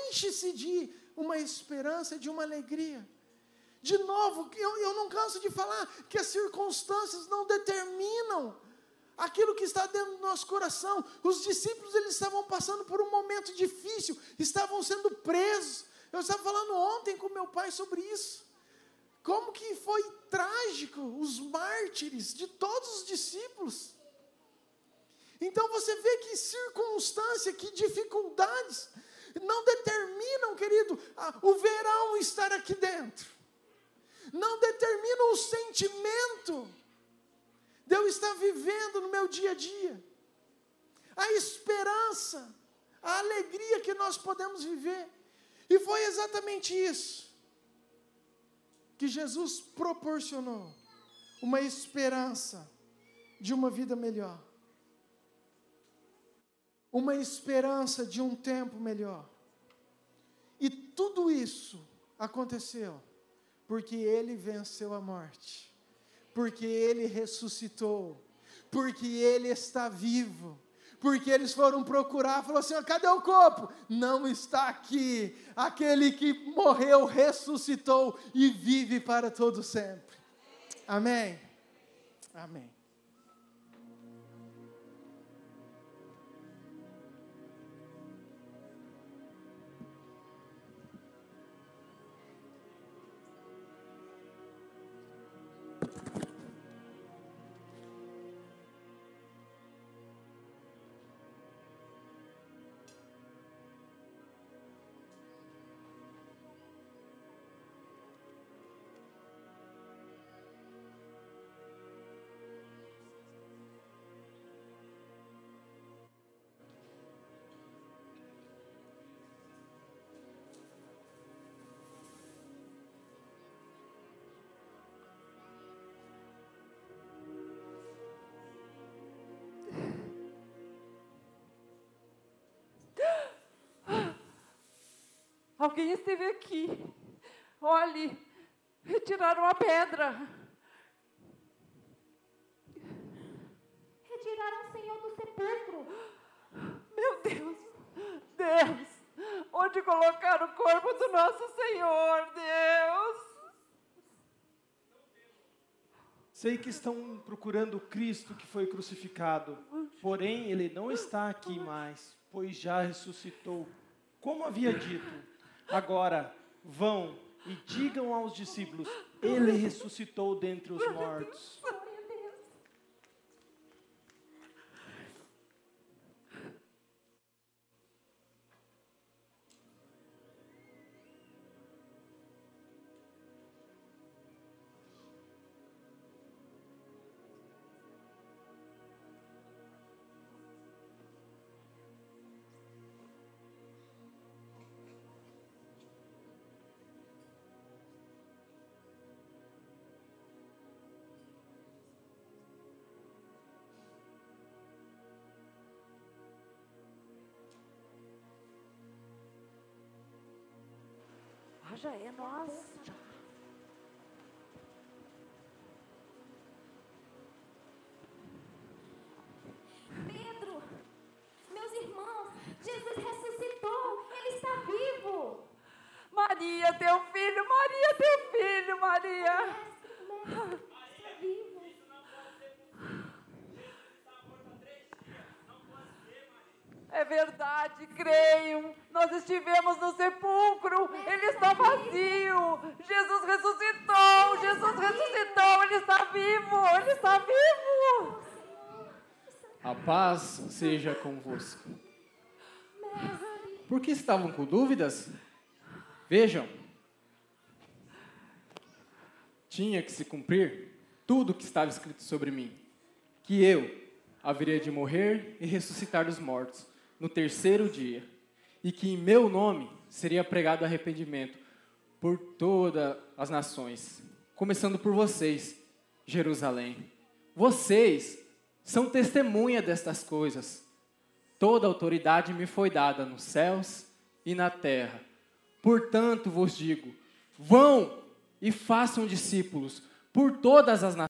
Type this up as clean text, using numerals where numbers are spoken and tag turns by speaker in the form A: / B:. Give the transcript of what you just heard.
A: enche-se de uma esperança, de uma alegria. De novo, eu não canso de falar que as circunstâncias não determinam aquilo que está dentro do nosso coração. Os discípulos, eles estavam passando por um momento difícil, estavam sendo presos. Eu estava falando ontem com meu pai sobre isso. Como que foi trágico os mártires de todos os discípulos. Então você vê que circunstância, que dificuldades não determinam, querido, o verão estar aqui dentro. Não determinam o sentimento de eu estar vivendo no meu dia a dia. A esperança, a alegria que nós podemos viver. E foi exatamente isso que Jesus proporcionou. Uma esperança de uma vida melhor. Uma esperança de um tempo melhor. E tudo isso aconteceu porque Ele venceu a morte, porque Ele ressuscitou, porque Ele está vivo, porque eles foram procurar, falou assim, cadê o corpo? Não está aqui, aquele que morreu, ressuscitou e vive para todo sempre. Amém? Amém.
B: Alguém esteve aqui. Olhe, retiraram a pedra.
C: Retiraram o Senhor do sepulcro.
B: Meu Deus, Deus, onde colocaram o corpo do nosso Senhor, Deus?
D: Sei que estão procurando o Cristo que foi crucificado, porém Ele não está aqui mais, pois já ressuscitou, como havia dito. Agora, vão e digam aos discípulos, Ele ressuscitou dentre os mortos.
B: Já é nós.
C: Pedro, meus irmãos, Jesus ressuscitou, Ele está vivo.
B: Maria, teu filho, Maria, teu filho, Maria.
C: Mestre, está vivo.
B: É verdade, creio. Nós estivemos no sepulcro, ele está vazio. Jesus ressuscitou, ele está vivo, ele está vivo.
E: A paz seja convosco. Por que estavam com dúvidas? Vejam, tinha que se cumprir tudo o que estava escrito sobre mim, que eu haveria de morrer e ressuscitar dos mortos no terceiro dia, e que em meu nome seria pregado arrependimento por todas as nações, começando por vocês, Jerusalém. Vocês são testemunha destas coisas. Toda autoridade me foi dada nos céus e na terra. Portanto vos digo, vão e façam discípulos por todas as nações,